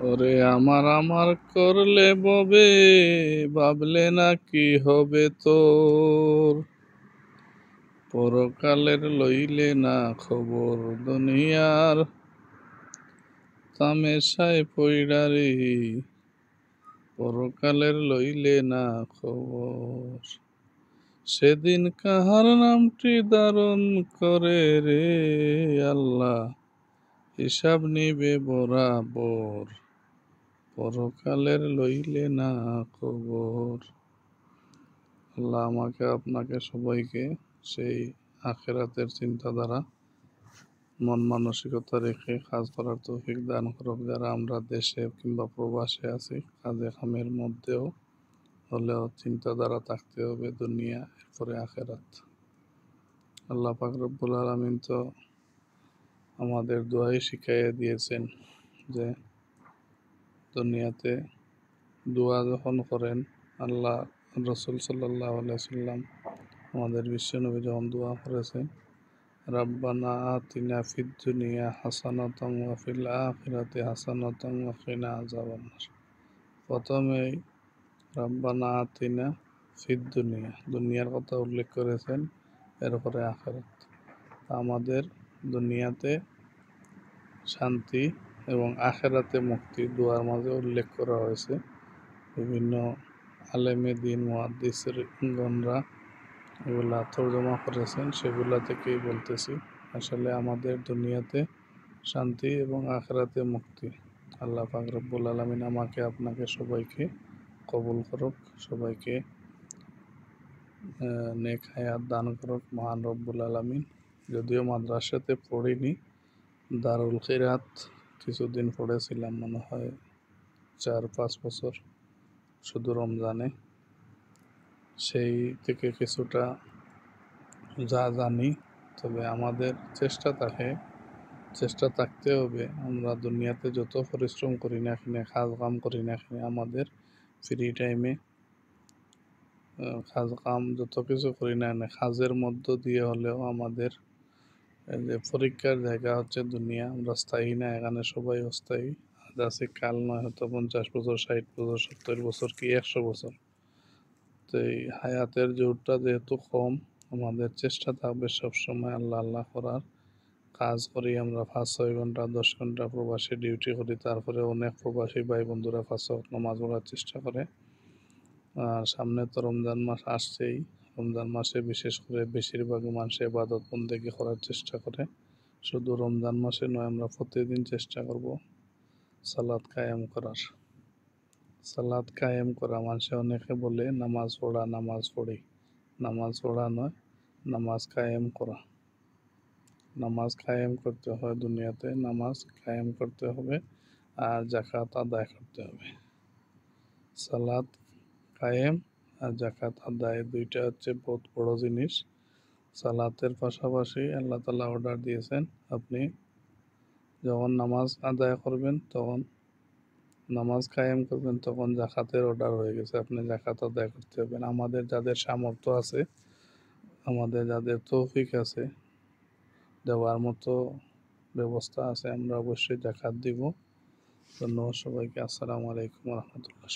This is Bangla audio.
ওরে আমার আমার করলে ববে, ভাবলে না কি হবে তোর। পরকালের লইলে না খবর, দুনিয়ার তামেশায় পইড়ারি। পরকালের লইলে না খবর, সেদিন কাহার নামটি ধারণ করে রে আল্লাহ, হিসাব নিবে বরাবর। পরকালের লইলে না খবর। আল্লাহ আমাকে আপনাকে সবাইকে সেই আখেরাতের চিন্তাধারা মন মানসিকতা রেখে কাজ করার তৌফিক দান করুক। যারা আমরা দেশে কিংবা প্রবাসে আছি, কাজে কামের মধ্যেও হলেও চিন্তাধারা থাকতে হবে দুনিয়া, এরপরে আখেরাত। আল্লাহ পাক রব্বুল আলামিন তো আমাদের দোয়াই শিখাইয়ে দিয়েছেন যে দুনিয়াতে দোয়া যখন করেন, আল্লাহ রসুল সাল্লাল্লাহু আলাইহি সাল্লাম আমাদের বিশ্বনবী যখন দোয়া করেছেন, রাব্বানা আতিনা ফিদ দুনিয়া হাসানাতাম ওয়া ফিল আখিরাতি হাসানাতাম ওয়া কিনা আযাবান্নার। প্রথমেই রাব্বানা আতিনা ফিদ দুনিয়া, দুনিয়ার কথা উল্লেখ করেছেন, এরপরে আখিরাত। আমাদের দুনিয়াতে শান্তি এবং আখিরাতে মুক্তি দোয়ার মাঝে উল্লেখ করা হয়েছে। বিভিন্ন আলেমে দিন মুহাদ্দিসগণরা এগুলা তর্জমা করেছেন, সেগুলা থেকেই বলতেছি। আসলে আমাদের দুনিয়াতে শান্তি এবং আখিরাতে মুক্তি। আল্লাহ পাক রব্বুল আলামিন আমাকে আপনাকে সবাইকে কবুল করুক, সবাইকে নেক হায়াত দান করুক মহান রব্বুল আলামিন। যদিও মাদ্রাসাতে পড়িনি, দারুল খিরাত কিছুদিন পড়েছিলাম, মনে হয় 4-5 বছর, শুধু রমজানে। সেই থেকে কিছুটা যা জানি, তবে আমাদের চেষ্টা থাকতে হবে। আমরা দুনিয়াতে যত পরিশ্রম করি না কেন, কাজ কাম করি না কেন, আমাদের ফ্রি টাইমে কাজ কাম যত কিছু করি না কেন, কাজের মধ্য দিয়ে হলেও আমাদের যে পরীক্ষার জায়গা হচ্ছে দুনিয়া, আমরা স্থায়ী না, এখানে সবাই অস্থায়ী। আজ আছে কাল নয়, হয়তো 50 বছর, 60 বছর, 70 বছর কি 100 বছর। তো এই হায়াতের জোরটা যেহেতু কম, আমাদের চেষ্টা থাকবে সবসময় আল্লাহ আল্লাহ করার। কাজ করি আমরা 5-6 ঘন্টা, 10 ঘন্টা প্রবাসী ডিউটি করি, তারপরে অনেক প্রবাসী ভাই বন্ধুরা 5 ওয়াক্ত নামাজ পড়ার চেষ্টা করে। আর সামনে তো রমজান মাস আসছেই, রমজান মাসে বিশেষ করে বেশিরভাগ মানুষ ইবাদত বন্দেগী করার চেষ্টা করে। শুধু রমজান মাসে নয়, আমরা প্রতিদিন চেষ্টা করব সালাত কায়েম করার। সালাত কায়েম করা, মানুষে অনেকে বলে নামাজ পড়া, নামাজ পড়ি। নামাজ পড়া নয়, নামাজ কায়েম করা। নামাজ কায়েম করতে হয়, দুনিয়াতে নামাজ কায়েম করতে হবে, আর যাকাত আদায় করতে হবে। সালাত কায়েম আর যাকাত আদায়, দুইটা হচ্ছে বহুত বড় জিনিস। সালাতের পাশাপাশি আল্লাহ তাআলা অর্ডার দিয়েছেন, আপনি যখন নামাজ আদায় করবেন, তখন নামাজ কায়েম করবেন, তখন যাকাতের অর্ডার হয়ে গেছে, আপনি যাকাত আদায় করতে হবেন। আমাদের যাদের সামর্থ্য আছে, আমাদের যাদের তৌফিক আছে, দেওয়ার মতো ব্যবস্থা আছে, আমরা অবশ্যই যাকাত দিব। ধন্যবাদ সবাইকে। আসসালামু আলাইকুম ওয়া রাহমাতুল্লাহ।